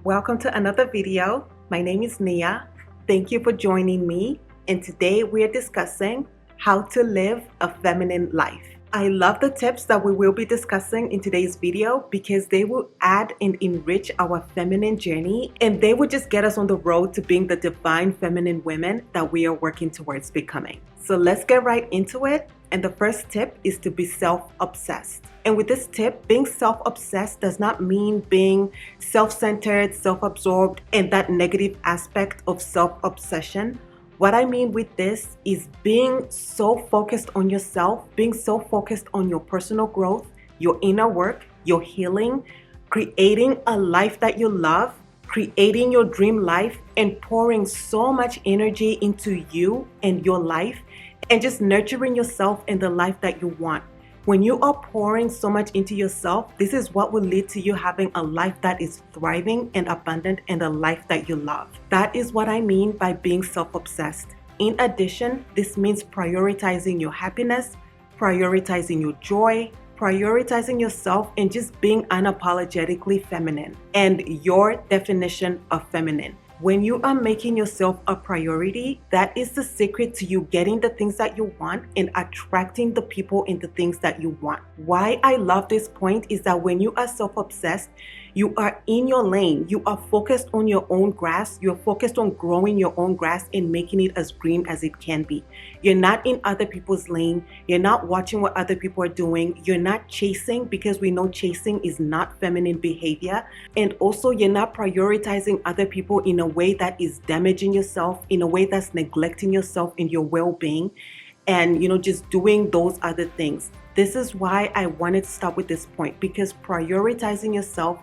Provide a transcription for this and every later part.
Welcome to another video. My name is Nia. Thank you for joining me, and today we are discussing how to live a feminine life. I love the tips that we will be discussing in today's video because they will add and enrich our feminine journey, and they will just get us on the road to being the divine feminine women that we are working towards becoming. So let's get right into it. And the first tip is to be self-obsessed. And with this tip, being self-obsessed does not mean being self-centered, self-absorbed, and that negative aspect of self-obsession. What I mean with this is being so focused on yourself, being so focused on your personal growth, your inner work, your healing, creating a life that you love, creating your dream life, and pouring so much energy into you and your life, and just nurturing yourself and the life that you want. When you are pouring so much into yourself, this is what will lead to you having a life that is thriving and abundant and a life that you love. That is what I mean by being self-obsessed. In addition, this means prioritizing your happiness, prioritizing your joy, prioritizing yourself, and just being unapologetically feminine and your definition of feminine. When you are making yourself a priority, that is the secret to you getting the things that you want and attracting the people and the things that you want. Why I love this point is that when you are self-obsessed, you are in your lane. You are focused on your own grass. You're focused on growing your own grass and making it as green as it can be. You're not in other people's lane. You're not watching what other people are doing. You're not chasing, because we know chasing is not feminine behavior. And also, you're not prioritizing other people in a way that is damaging yourself, in a way that's neglecting yourself and your well-being, and just doing those other things. This is why I wanted to start with this point, because prioritizing yourself,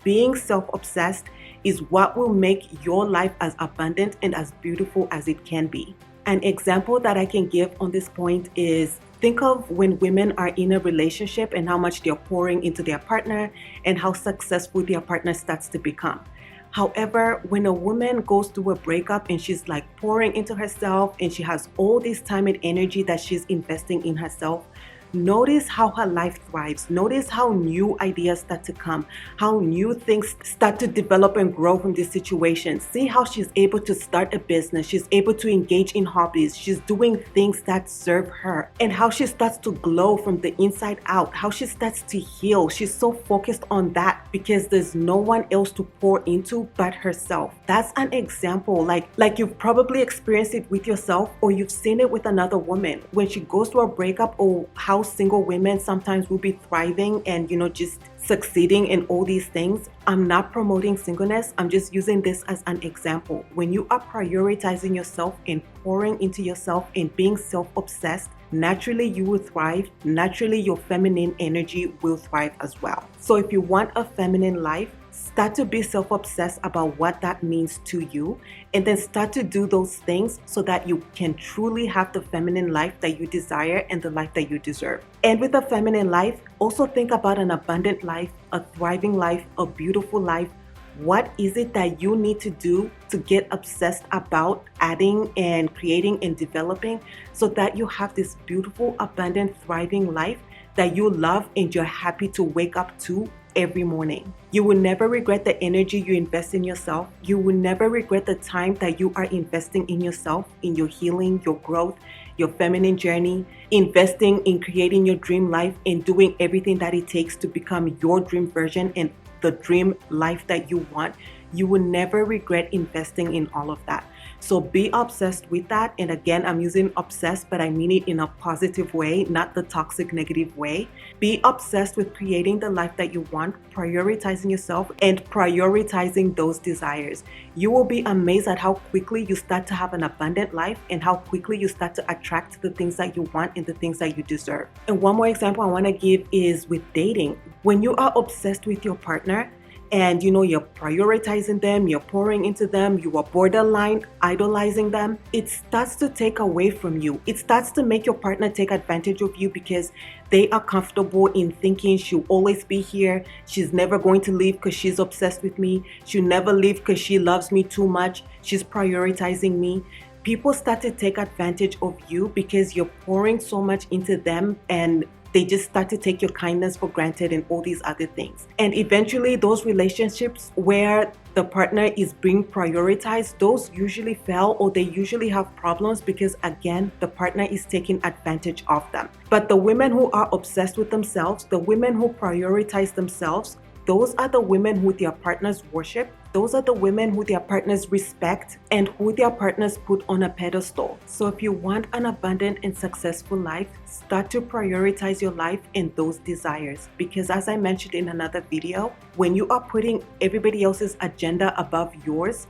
being self-obsessed, is what will make your life as abundant and as beautiful as it can be. An example that I can give on this point is, think of when women are in a relationship and how much they're pouring into their partner and how successful their partner starts to become. However, when a woman goes through a breakup and she's like pouring into herself and she has all this time and energy that she's investing in herself, notice how her life thrives. Notice how new ideas start to come, how new things start to develop and grow from this situation. See how she's able to start a business. She's able to engage in hobbies. She's doing things that serve her, and how she starts to glow from the inside out, how she starts to heal. She's so focused on that because there's no one else to pour into but herself. That's an example. Like you've probably experienced it with yourself, or you've seen it with another woman when she goes through a breakup, or how single women sometimes will be thriving and just succeeding in all these things. I'm not promoting singleness. I'm just using this as an example. When you are prioritizing yourself and pouring into yourself and being self-obsessed, naturally you will thrive. Naturally your feminine energy will thrive as well. So if you want a feminine life, start to be self-obsessed about what that means to you, and then start to do those things so that you can truly have the feminine life that you desire and the life that you deserve. And with a feminine life, also think about an abundant life, a thriving life, a beautiful life. What is it that you need to do to get obsessed about adding and creating and developing so that you have this beautiful, abundant, thriving life that you love and you're happy to wake up to every morning? You will never regret the energy you invest in yourself. You will never regret the time that you are investing in yourself, in your healing, your growth, your feminine journey, investing in creating your dream life and doing everything that it takes to become your dream version and the dream life that you want. You will never regret investing in all of that. So be obsessed with that. And again, I'm using obsessed, but I mean it in a positive way, not the toxic negative way. Be obsessed with creating the life that you want, prioritizing yourself and prioritizing those desires. You will be amazed at how quickly you start to have an abundant life and how quickly you start to attract the things that you want and the things that you deserve. And one more example I want to give is with dating. When you are obsessed with your partner, and you're prioritizing them, you're pouring into them, you are borderline idolizing them, it starts to take away from you. It starts to make your partner take advantage of you because they are comfortable in thinking she'll always be here. She's never going to leave because she's obsessed with me. She'll never leave because she loves me too much. She's prioritizing me. People start to take advantage of you because you're pouring so much into them and they just start to take your kindness for granted and all these other things. And eventually those relationships where the partner is being prioritized, those usually fail, or they usually have problems because, again, the partner is taking advantage of them. But the women who are obsessed with themselves, the women who prioritize themselves, those are the women who their partners worship. Those are the women who their partners respect and who their partners put on a pedestal. So if you want an abundant and successful life, start to prioritize your life and those desires. Because as I mentioned in another video, when you are putting everybody else's agenda above yours,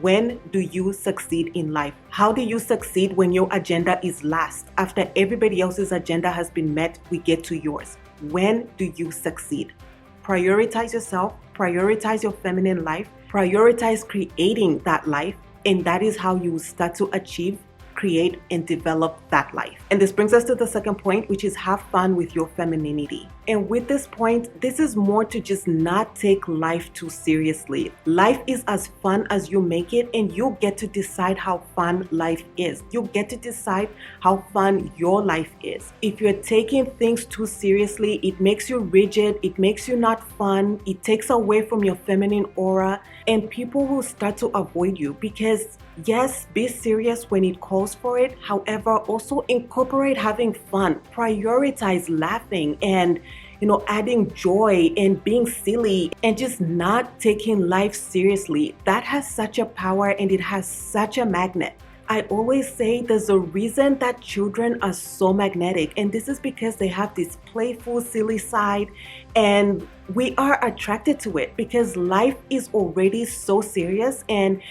when do you succeed in life? How do you succeed when your agenda is last? After everybody else's agenda has been met, we get to yours. When do you succeed? Prioritize yourself, prioritize your feminine life, prioritize creating that life, and that is how you start to achieve, create, and develop that life. And this brings us to the second point, which is have fun with your femininity. And with this point, this is more to just not take life too seriously. Life is as fun as you make it, and you get to decide how fun life is. You get to decide how fun your life is. If you're taking things too seriously, it makes you rigid, it makes you not fun, it takes away from your feminine aura, and people will start to avoid you because yes, be serious when it calls for it. However, also incorporate having fun. Prioritize laughing and adding joy and being silly and just not taking life seriously. That has such a power and it has such a magnet. I always say there's a reason that children are so magnetic, and this is because they have this playful, silly side, and we are attracted to it because life is already so serious. And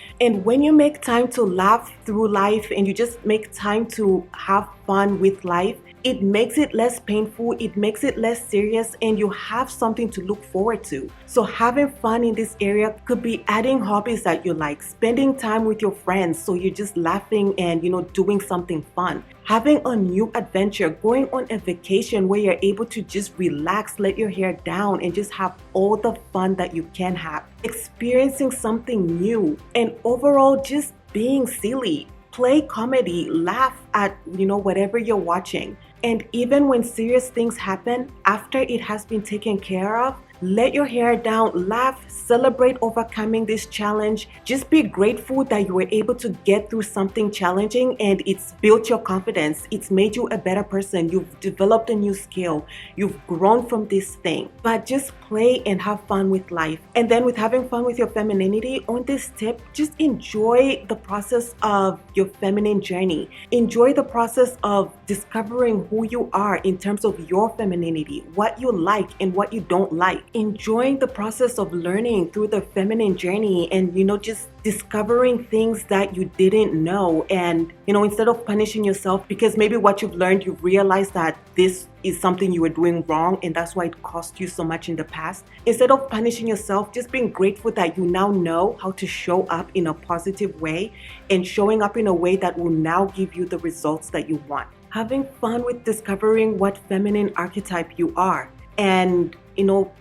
when you make time to laugh through life and you just make time to have fun with life, it makes it less painful, it makes it less serious, and you have something to look forward to. So having fun in this area could be adding hobbies that you like, spending time with your friends so you're just laughing and doing something fun, having a new adventure, going on a vacation where you're able to just relax, let your hair down, and just have all the fun that you can have, experiencing something new, and overall just being silly. Play comedy, laugh at whatever you're watching. And even when serious things happen, after it has been taken care of, let your hair down, laugh, celebrate overcoming this challenge. Just be grateful that you were able to get through something challenging and it's built your confidence. It's made you a better person. You've developed a new skill. You've grown from this thing. But just play and have fun with life. And then with having fun with your femininity, on this tip, just enjoy the process of your feminine journey. Enjoy the process of discovering who you are in terms of your femininity, what you like and what you don't like. Enjoying the process of learning through the feminine journey and just discovering things that you didn't know. And instead of punishing yourself because maybe what you've learned, you've realized that this is something you were doing wrong and that's why it cost you so much in the past. Instead of punishing yourself, just being grateful that you now know how to show up in a positive way and showing up in a way that will now give you the results that you want. Having fun with discovering what feminine archetype you are and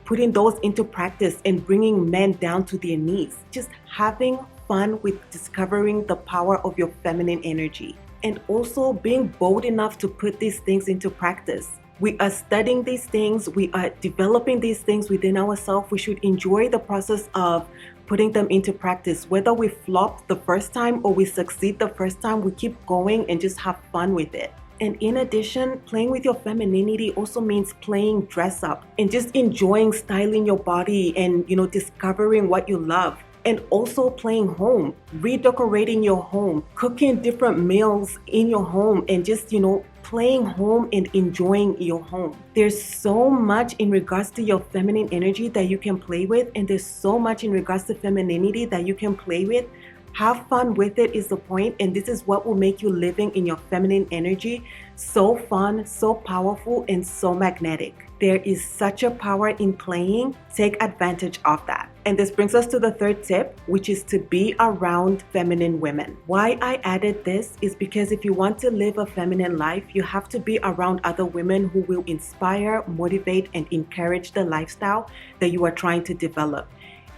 putting those into practice and bringing men down to their knees. Just having fun with discovering the power of your feminine energy and also being bold enough to put these things into practice. We are studying these things, we are developing these things within ourselves. We should enjoy the process of putting them into practice. Whether we flop the first time or we succeed the first time, we keep going and just have fun with it. And in addition, playing with your femininity also means playing dress up and just enjoying styling your body and, discovering what you love. And also playing home, redecorating your home, cooking different meals in your home and just, playing home and enjoying your home. There's so much in regards to your feminine energy that you can play with, and there's so much in regards to femininity that you can play with. Have fun with it is the point, and this is what will make you living in your feminine energy so fun, so powerful, and so magnetic. There is such a power in playing. Take advantage of that. And this brings us to the third tip, which is to be around feminine women. Why I added this is because if you want to live a feminine life, you have to be around other women who will inspire, motivate, and encourage the lifestyle that you are trying to develop.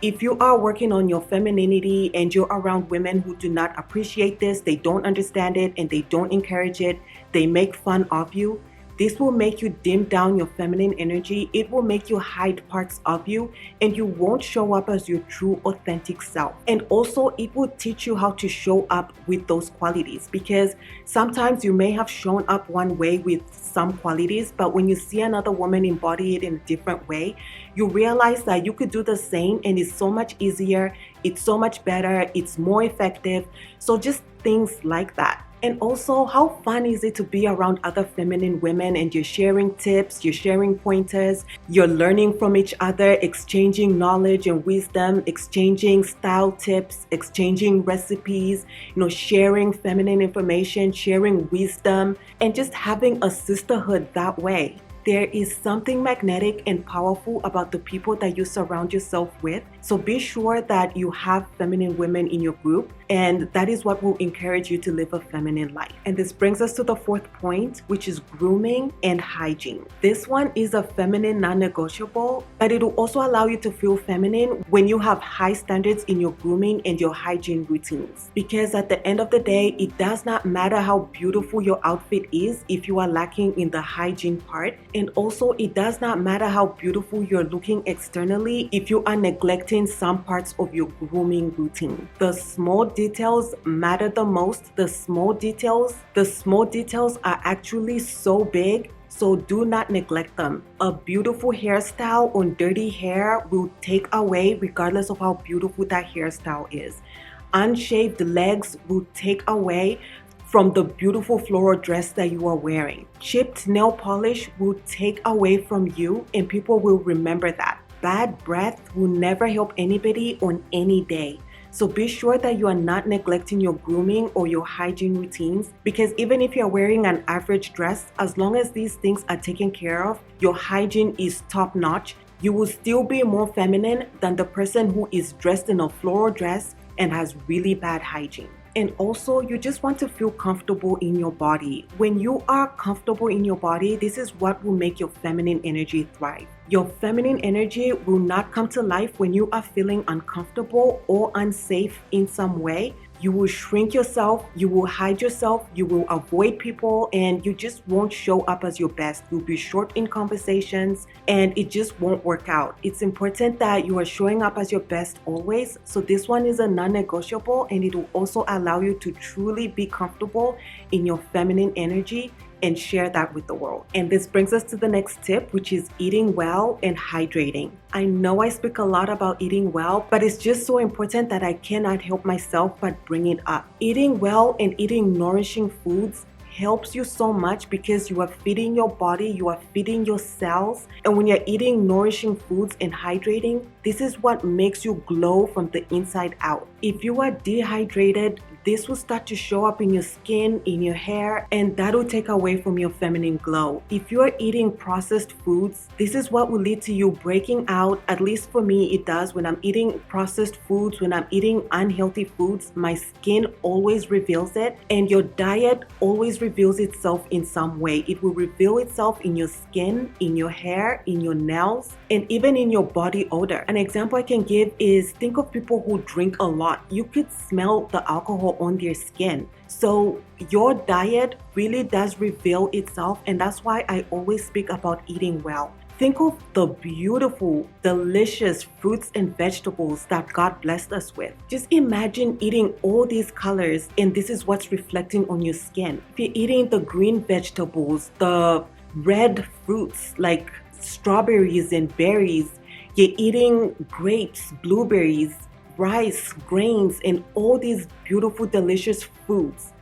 If you are working on your femininity and you're around women who do not appreciate this, they don't understand it, and they don't encourage it, they make fun of you, This will make you dim down your feminine energy. It will make you hide parts of you, and you won't show up as your true, authentic self. And also, it will teach you how to show up with those qualities, because sometimes you may have shown up one way with some qualities, but when you see another woman embody it in a different way, you realize that you could do the same, and it's so much easier, it's so much better, it's more effective. So just things like that. And also, how fun is it to be around other feminine women and you're sharing tips, you're sharing pointers, you're learning from each other, exchanging knowledge and wisdom, exchanging style tips, exchanging recipes, sharing feminine information, sharing wisdom, and just having a sisterhood that way. There is something magnetic and powerful about the people that you surround yourself with. So be sure that you have feminine women in your group, and that is what will encourage you to live a feminine life. And this brings us to the fourth point, which is grooming and hygiene. This one is a feminine non-negotiable, but it will also allow you to feel feminine when you have high standards in your grooming and your hygiene routines. Because at the end of the day, it does not matter how beautiful your outfit is if you are lacking in the hygiene part. And also, it does not matter how beautiful you're looking externally if you are neglecting some parts of your grooming routine. The small details matter the most. The small details are actually so big, so do not neglect them. A beautiful hairstyle on dirty hair will take away regardless of how beautiful that hairstyle is. Unshaved legs will take away from the beautiful floral dress that you are wearing. Chipped nail polish will take away from you, and people will remember that. Bad breath will never help anybody on any day. So be sure that you are not neglecting your grooming or your hygiene routines, because even if you're wearing an average dress, as long as these things are taken care of, your hygiene is top notch, you will still be more feminine than the person who is dressed in a floral dress and has really bad hygiene. And also, you just want to feel comfortable in your body. When you are comfortable in your body, this is what will make your feminine energy thrive. Your feminine energy will not come to life when you are feeling uncomfortable or unsafe in some way. You will shrink yourself, you will hide yourself, you will avoid people, and you just won't show up as your best. You'll be short in conversations, and it just won't work out. It's important that you are showing up as your best always. So this one is a non-negotiable, and it will also allow you to truly be comfortable in your feminine energy and share that with the world. And this brings us to the next tip, which is eating well and hydrating. I know I speak a lot about eating well, but it's just so important that I cannot help myself but bring it up. Eating well and eating nourishing foods helps you so much because you are feeding your body, you are feeding your cells. And when you're eating nourishing foods and hydrating, this is what makes you glow from the inside out. If you are dehydrated, this will start to show up in your skin, in your hair, and that will take away from your feminine glow. If you are eating processed foods, this is what will lead to you breaking out. At least for me, it does. When I'm eating processed foods, when I'm eating unhealthy foods, my skin always reveals it, and your diet always reveals itself in some way. It will reveal itself in your skin, in your hair, in your nails, and even in your body odor. An example I can give is, think of people who drink a lot. You could smell the alcohol on their skin. So your diet really does reveal itself, and that's why I always speak about eating well. Think of the beautiful, delicious fruits and vegetables that God blessed us with. Just imagine eating all these colors, and this is what's reflecting on your skin. If you're eating the green vegetables, the red fruits like strawberries and berries, you're eating grapes, blueberries, rice, grains, and all these beautiful, delicious foods.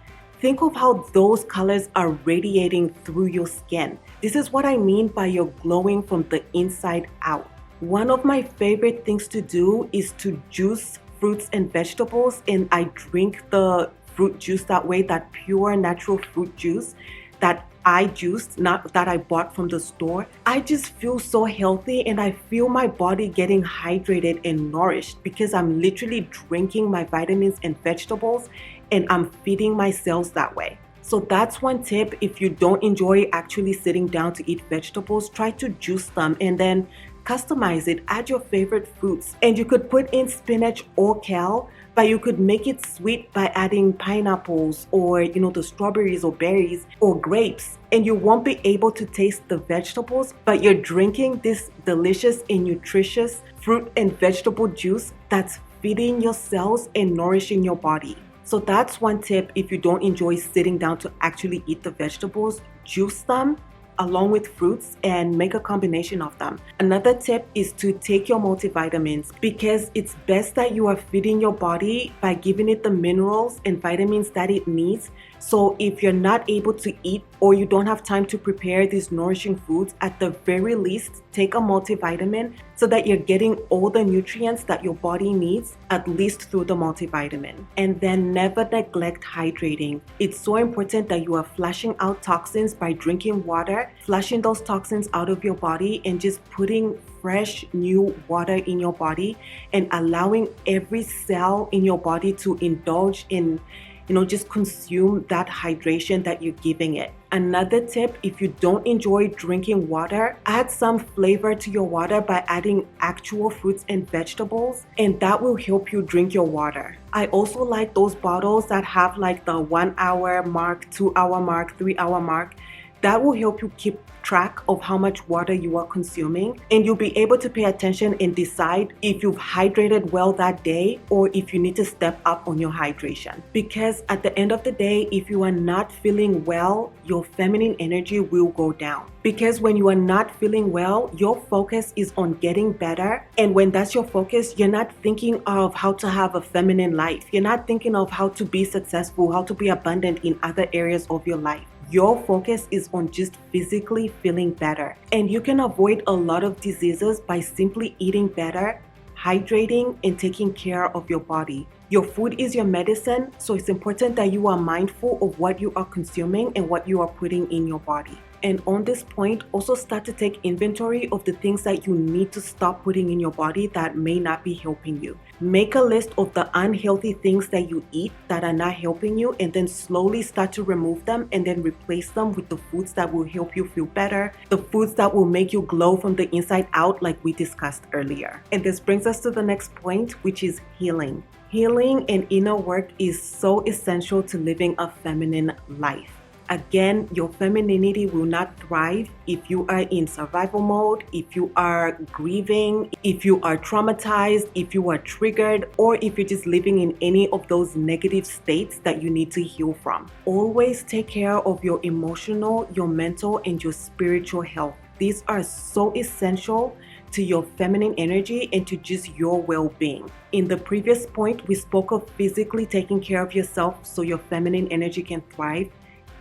Think of how those colors are radiating through your skin. This is what I mean by you're glowing from the inside out. One of my favorite things to do is to juice fruits and vegetables, and I drink the fruit juice that way, that pure natural fruit juice that I juiced, not that I bought from the store. I just feel so healthy, and I feel my body getting hydrated and nourished because I'm literally drinking my vitamins and vegetables, and I'm feeding my cells that way. So that's one tip. If you don't enjoy actually sitting down to eat vegetables, try to juice them and then customize it. Add your favorite fruits, and you could put in spinach or kale, but you could make it sweet by adding pineapples or, the strawberries or berries or grapes. And you won't be able to taste the vegetables, but you're drinking this delicious and nutritious fruit and vegetable juice that's feeding your cells and nourishing your body. So that's one tip. If you don't enjoy sitting down to actually eat the vegetables, juice them along with fruits and make a combination of them. Another tip is to take your multivitamins, because it's best that you are feeding your body by giving it the minerals and vitamins that it needs. So if you're not able to eat or you don't have time to prepare these nourishing foods, at the very least, take a multivitamin so that you're getting all the nutrients that your body needs, at least through the multivitamin. And then never neglect hydrating. It's so important that you are flushing out toxins by drinking water, flushing those toxins out of your body and just putting fresh new water in your body and allowing every cell in your body to indulge in just consume that hydration that you're giving it. Another tip, if you don't enjoy drinking water, add some flavor to your water by adding actual fruits and vegetables, and that will help you drink your water. I also like those bottles that have like the 1 hour mark, 2 hour mark, 3 hour mark. That will help you keep track of how much water you are consuming, and you'll be able to pay attention and decide if you've hydrated well that day or if you need to step up on your hydration. Because at the end of the day, if you are not feeling well, your feminine energy will go down. Because when you are not feeling well, your focus is on getting better. And when that's your focus, you're not thinking of how to have a feminine life. You're not thinking of how to be successful, how to be abundant in other areas of your life. Your focus is on just physically feeling better. And you can avoid a lot of diseases by simply eating better, hydrating, and taking care of your body. Your food is your medicine, so it's important that you are mindful of what you are consuming and what you are putting in your body. And on this point, also start to take inventory of the things that you need to stop putting in your body that may not be helping you. Make a list of the unhealthy things that you eat that are not helping you, and then slowly start to remove them and then replace them with the foods that will help you feel better, the foods that will make you glow from the inside out, like we discussed earlier. And this brings us to the next point, which is healing. Healing and inner work is so essential to living a feminine life. Again, your femininity will not thrive if you are in survival mode, if you are grieving, if you are traumatized, if you are triggered, or if you're just living in any of those negative states that you need to heal from. Always take care of your emotional, your mental, and your spiritual health. These are so essential to your feminine energy and to just your well-being. In the previous point, we spoke of physically taking care of yourself so your feminine energy can thrive.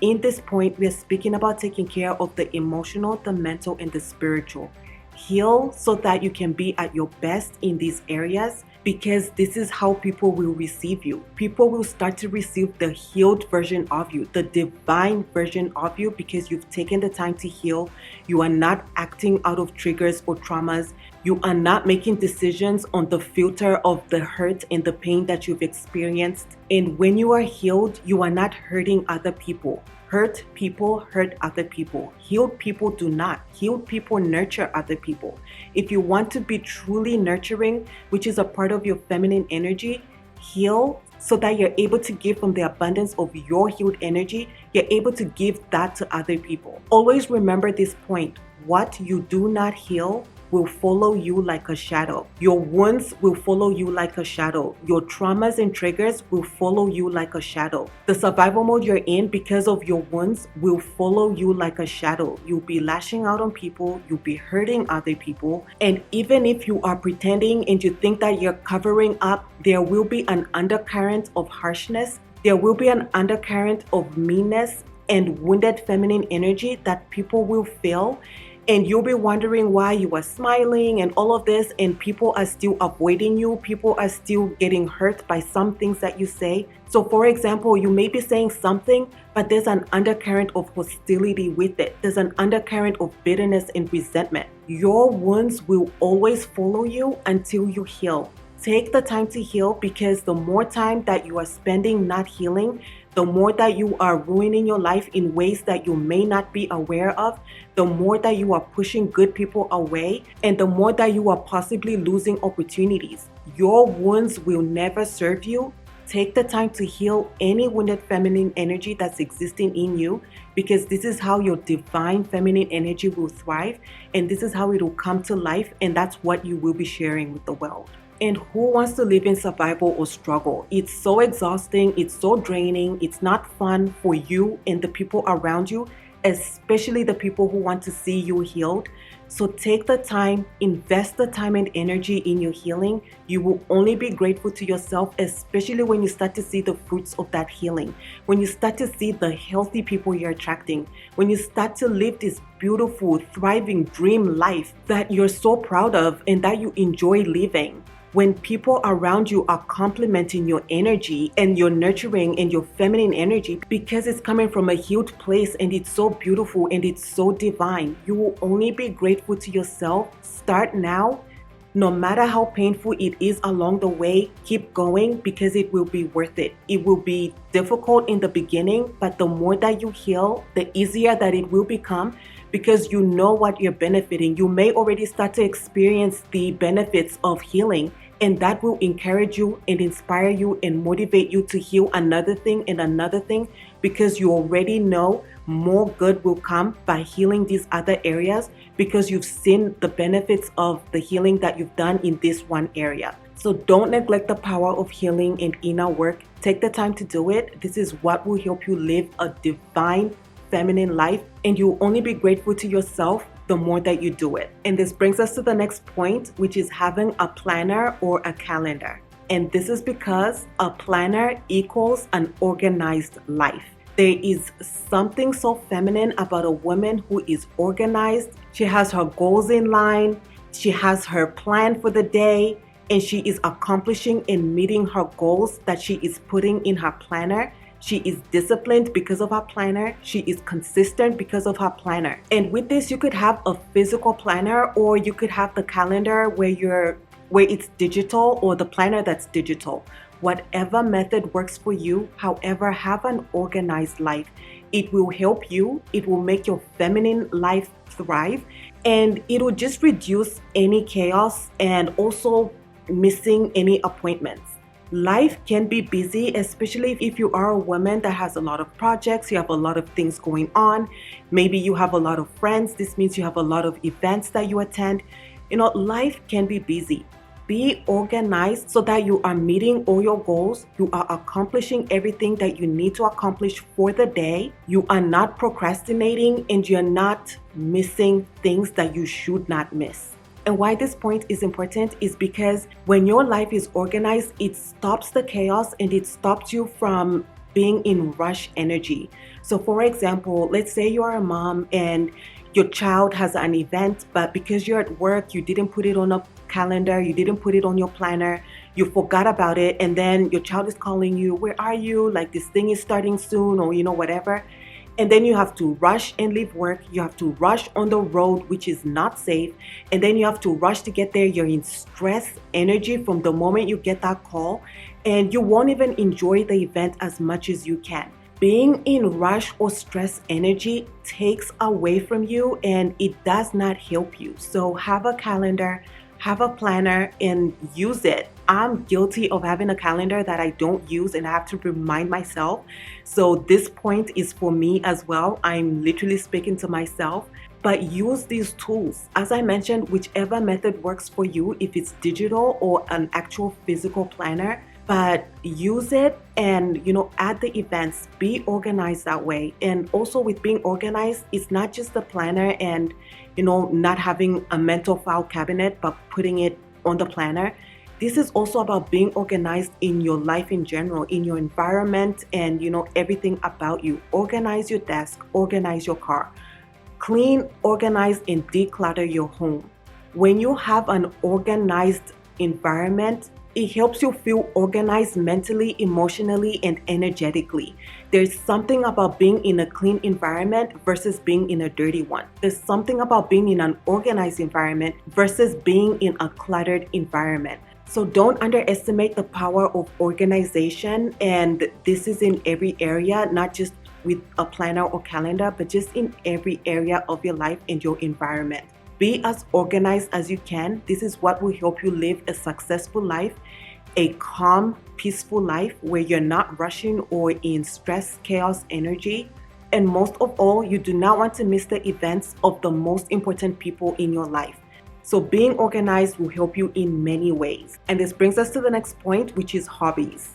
In this point, we are speaking about taking care of the emotional, the mental, and the spiritual. Heal so that you can be at your best in these areas, because this is how people will receive you. People will start to receive the healed version of you, the divine version of you, because you've taken the time to heal. You are not acting out of triggers or traumas. You are not making decisions on the filter of the hurt and the pain that you've experienced. And when you are healed, you are not hurting other people. Hurt people hurt other people. Healed people do not. Healed people nurture other people. If you want to be truly nurturing, which is a part of your feminine energy, heal so that you're able to give from the abundance of your healed energy. You're able to give that to other people. Always remember this point. What you do not heal will follow you like a shadow. Your wounds will follow you like a shadow. Your traumas and triggers will follow you like a shadow. The survival mode you're in because of your wounds will follow you like a shadow. You'll be lashing out on people, you'll be hurting other people, and even if you are pretending and you think that you're covering up, there will be an undercurrent of harshness, there will be an undercurrent of meanness and wounded feminine energy that people will feel. And you'll be wondering why you are smiling and all of this, and people are still avoiding you. People are still getting hurt by some things that you say. So for example, you may be saying something, but there's an undercurrent of hostility with it. There's an undercurrent of bitterness and resentment. Your wounds will always follow you until you heal. Take the time to heal, because the more time that you are spending not healing, the more that you are ruining your life in ways that you may not be aware of, the more that you are pushing good people away, and the more that you are possibly losing opportunities. Your wounds will never serve you. Take the time to heal any wounded feminine energy that's existing in you, because this is how your divine feminine energy will thrive, and this is how it will come to life, and that's what you will be sharing with the world. And who wants to live in survival or struggle? It's so exhausting, it's so draining, it's not fun for you and the people around you, especially the people who want to see you healed. So take the time, invest the time and energy in your healing. You will only be grateful to yourself, especially when you start to see the fruits of that healing. When you start to see the healthy people you're attracting. When you start to live this beautiful, thriving dream life that you're so proud of and that you enjoy living. When people around you are complimenting your energy and your nurturing and your feminine energy, because it's coming from a healed place and it's so beautiful and it's so divine, you will only be grateful to yourself. Start now. No matter how painful it is along the way, keep going, because it will be worth it. It will be difficult in the beginning, but the more that you heal, the easier that it will become, because you know what you're benefiting. You may already start to experience the benefits of healing, and that will encourage you and inspire you and motivate you to heal another thing and another thing, because you already know more good will come by healing these other areas, because you've seen the benefits of the healing that you've done in this one area. So don't neglect the power of healing and inner work. Take the time to do it. This is what will help you live a divine feminine life, and you'll only be grateful to yourself the more that you do it. And this brings us to the next point, which is having a planner or a calendar. And this is because a planner equals an organized life. There is something so feminine about a woman who is organized. She has her goals in line, she has her plan for the day, and she is accomplishing and meeting her goals that she is putting in her planner. She is disciplined because of her planner. She is consistent because of her planner. And with this, you could have a physical planner, or you could have the calendar where it's digital, or the planner that's digital. Whatever method works for you, however, have an organized life. It will help you. It will make your feminine life thrive, and it will just reduce any chaos and also missing any appointments. Life can be busy, especially if you are a woman that has a lot of projects, you have a lot of things going on. Maybe you have a lot of friends. This means you have a lot of events that you attend. Life can be busy. Be organized so that you are meeting all your goals. You are accomplishing everything that you need to accomplish for the day. You are not procrastinating, and you're not missing things that you should not miss. And why this point is important is because when your life is organized, it stops the chaos and it stops you from being in rush energy. So for example, let's say you are a mom and your child has an event, but because you're at work, you didn't put it on a calendar, you didn't put it on your planner, you forgot about it, and then your child is calling you, where are you? Like, this thing is starting soon, or whatever. And then you have to rush and leave work. You have to rush on the road, which is not safe. And then you have to rush to get there. You're in stress energy from the moment you get that call, and you won't even enjoy the event as much as you can. Being in rush or stress energy takes away from you, and it does not help you. So have a calendar, have a planner, and use it. I'm guilty of having a calendar that I don't use, and I have to remind myself. So this point is for me as well. I'm literally speaking to myself. But use these tools. As I mentioned, whichever method works for you, if it's digital or an actual physical planner, but use it and add the events. Be organized that way. And also with being organized, it's not just the planner and not having a mental file cabinet, but putting it on the planner. This is also about being organized in your life in general, in your environment, and everything about you. Organize your desk, organize your car. Clean, organize, and declutter your home. When you have an organized environment, it helps you feel organized mentally, emotionally, and energetically. There's something about being in a clean environment versus being in a dirty one. There's something about being in an organized environment versus being in a cluttered environment. So don't underestimate the power of organization, and this is in every area, not just with a planner or calendar, but just in every area of your life and your environment. Be as organized as you can. This is what will help you live a successful life, a calm, peaceful life where you're not rushing or in stress, chaos, energy. And most of all, you do not want to miss the events of the most important people in your life. So being organized will help you in many ways. And this brings us to the next point, which is hobbies.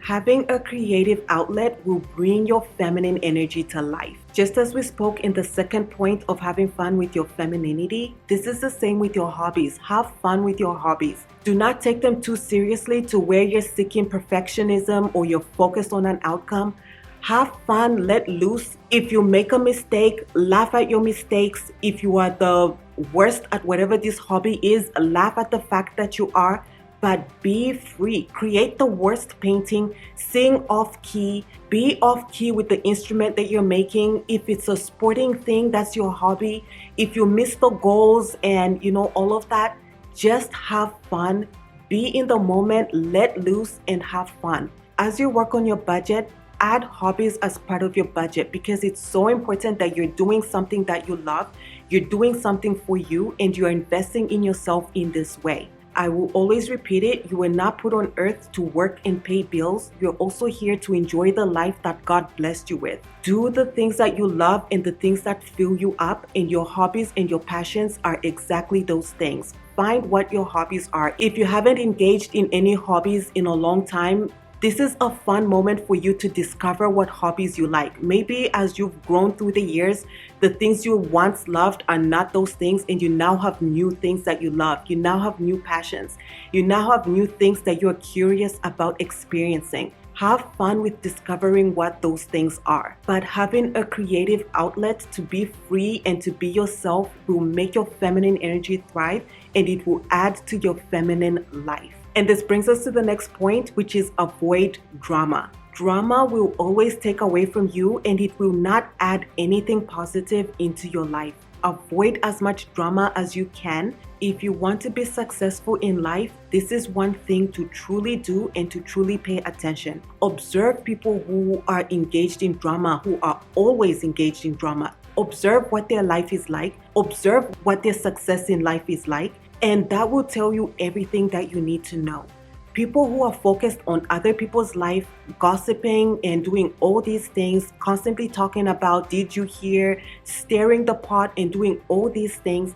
Having a creative outlet will bring your feminine energy to life. Just as we spoke in the second point of having fun with your femininity, this is the same with your hobbies. Have fun with your hobbies. Do not take them too seriously to where you're seeking perfectionism or you're focused on an outcome. Have fun, let loose. If you make a mistake, laugh at your mistakes. If you are the worst at whatever this hobby is, laugh at the fact that you are. But be free. Create the worst painting, sing off key, be off key with the instrument that you're making. If it's a sporting thing, that's your hobby. If you miss the goals and all of that, just have fun. Be in the moment, let loose and have fun. As you work on your budget, add hobbies as part of your budget because it's so important that you're doing something that you love, you're doing something for you, and you're investing in yourself in this way. I will always repeat it. You were not put on earth to work and pay bills. You're also here to enjoy the life that God blessed you with. Do the things that you love and the things that fill you up, and your hobbies and your passions are exactly those things. Find what your hobbies are. If you haven't engaged in any hobbies in a long time, this is a fun moment for you to discover what hobbies you like. Maybe as you've grown through the years, the things you once loved are not those things, and you now have new things that you love. You now have new passions. You now have new things that you're curious about experiencing. Have fun with discovering what those things are. But having a creative outlet to be free and to be yourself will make your feminine energy thrive, and it will add to your feminine life. And this brings us to the next point, which is avoid drama. Drama will always take away from you, and it will not add anything positive into your life. Avoid as much drama as you can. If you want to be successful in life, this is one thing to truly do and to truly pay attention. Observe people who are engaged in drama, who are always engaged in drama. Observe what their life is like. Observe what their success in life is like. And that will tell you everything that you need to know. People who are focused on other people's life, gossiping and doing all these things, constantly talking about, did you hear, stirring the pot and doing all these things,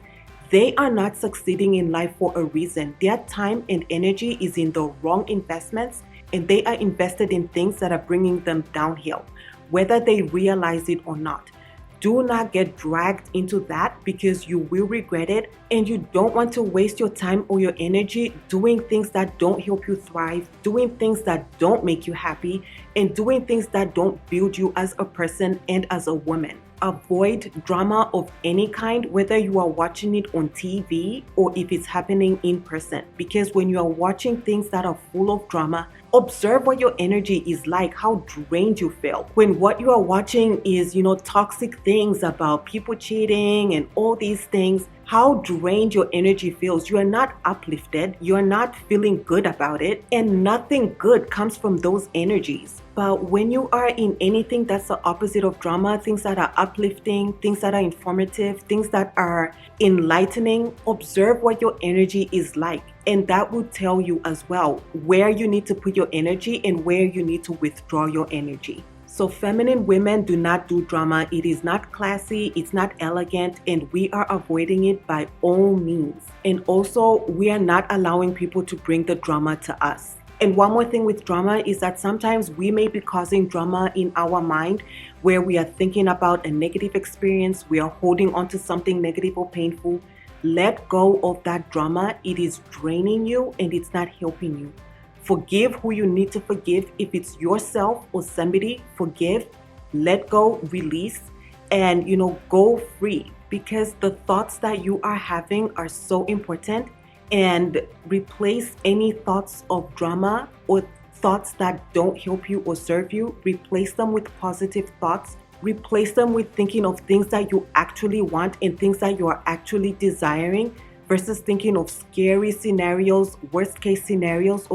they are not succeeding in life for a reason. Their time and energy is in the wrong investments, and they are invested in things that are bringing them downhill, whether they realize it or not. Do not get dragged into that because you will regret it, and you don't want to waste your time or your energy doing things that don't help you thrive, doing things that don't make you happy, and doing things that don't build you as a person and as a woman. Avoid drama of any kind, whether you are watching it on TV or if it's happening in person. Because when you are watching things that are full of drama, observe what your energy is like, how drained you feel. When what you are watching is, toxic things about people cheating and all these things, how drained your energy feels. You are not uplifted. You are not feeling good about it. And nothing good comes from those energies. But when you are in anything that's the opposite of drama, things that are uplifting, things that are informative, things that are enlightening, observe what your energy is like. And that will tell you as well where you need to put your energy and where you need to withdraw your energy. So feminine women do not do drama. It is not classy, it's not elegant, and we are avoiding it by all means. And also, we are not allowing people to bring the drama to us. And one more thing with drama is that sometimes we may be causing drama in our mind where we are thinking about a negative experience, we are holding on to something negative or painful. Let go of that drama. It is draining you and it's not helping you. Forgive who you need to forgive. If it's yourself or somebody, forgive, let go, release, and go free, because the thoughts that you are having are so important. And replace any thoughts of drama or thoughts that don't help you or serve you. Replace them with positive thoughts. Replace them with thinking of things that you actually want and things that you are actually desiring, versus thinking of scary scenarios, worst case scenarios,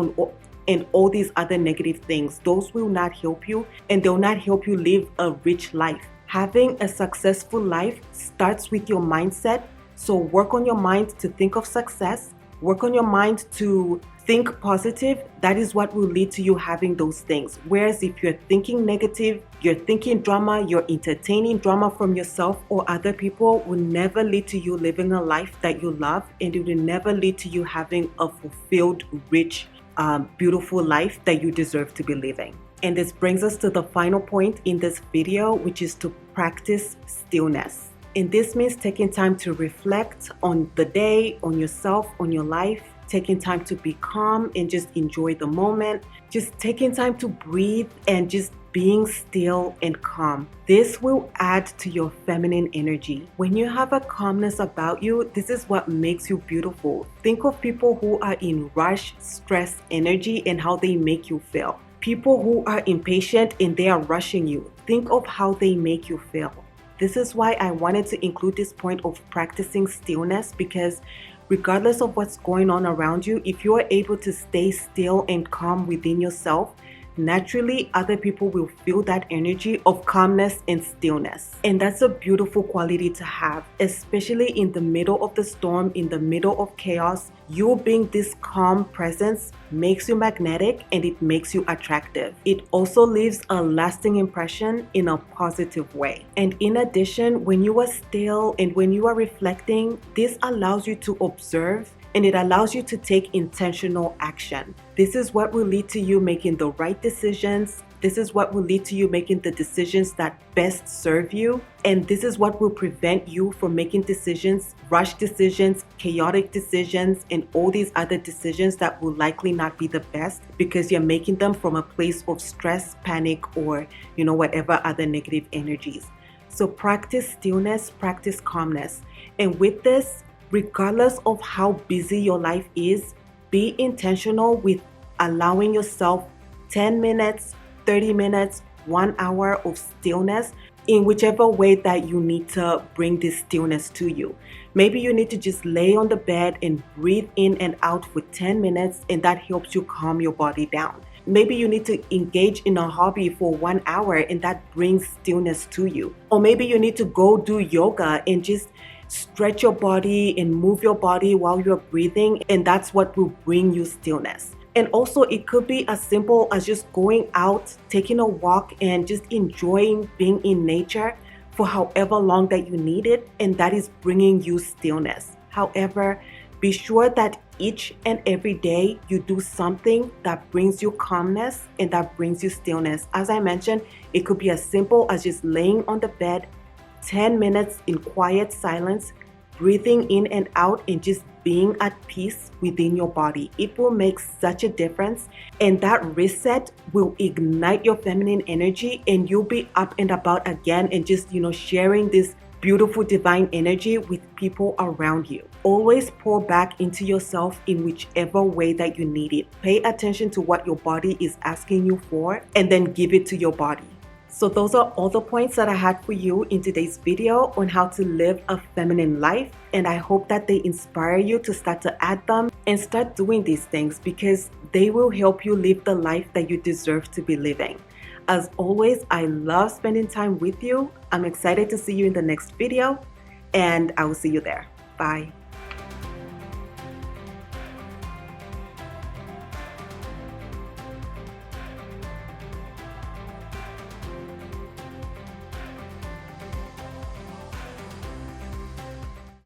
and all these other negative things. Those will not help you, and they'll not help you live a rich life. Having a successful life starts with your mindset, So work on your mind to think of success, work on your mind to think positive. That is what will lead to you having those things. Whereas if you're thinking negative, you're thinking drama, you're entertaining drama from yourself or other people, will never lead to you living a life that you love, and it will never lead to you having a fulfilled, rich, beautiful life that you deserve to be living. And this brings us to the final point in this video, which is to practice stillness. And this means taking time to reflect on the day, on yourself, on your life, taking time to be calm and just enjoy the moment, just taking time to breathe and just being still and calm. This will add to your feminine energy. When you have a calmness about you, this is what makes you beautiful. Think of people who are in rush, stress energy and how they make you feel. People who are impatient and they are rushing you. Think of how they make you feel. This is why I wanted to include this point of practicing stillness, because regardless of what's going on around you, if you are able to stay still and calm within yourself, naturally other people will feel that energy of calmness and stillness. And that's a beautiful quality to have, especially in the middle of the storm, in the middle of chaos. You being this calm presence makes you magnetic and it makes you attractive. It also leaves a lasting impression in a positive way. And in addition, when you are still and when you are reflecting, this allows you to observe and it allows you to take intentional action. This is what will lead to you making the right decisions. This is what will lead to you making the decisions that best serve you. And this is what will prevent you from making decisions, rush decisions, chaotic decisions, and all these other decisions that will likely not be the best because you're making them from a place of stress, panic, or whatever other negative energies. So practice stillness, practice calmness. And with this, regardless of how busy your life is, be intentional with allowing yourself 10 minutes, 30 minutes, 1 hour of stillness in whichever way that you need to bring this stillness to you. Maybe you need to just lay on the bed and breathe in and out for 10 minutes and that helps you calm your body down. Maybe you need to engage in a hobby for 1 hour and that brings stillness to you. Or maybe you need to go do yoga and just stretch your body and move your body while you're breathing, and that's what will bring you stillness. And also it could be as simple as just going out, taking a walk and just enjoying being in nature for however long that you need it, and that is bringing you stillness. However, be sure that each and every day you do something that brings you calmness and that brings you stillness. As I mentioned, it could be as simple as just laying on the bed 10 minutes in quiet silence, breathing in and out and just being at peace within your body. It will make such a difference, and that reset will ignite your feminine energy and you'll be up and about again and just sharing this beautiful divine energy with people around you. Always pour back into yourself in whichever way that you need it. Pay attention to what your body is asking you for and then give it to your body. So those are all the points that I had for you in today's video on how to live a feminine life. And I hope that they inspire you to start to add them and start doing these things because they will help you live the life that you deserve to be living. As always, I love spending time with you. I'm excited to see you in the next video and I will see you there. Bye.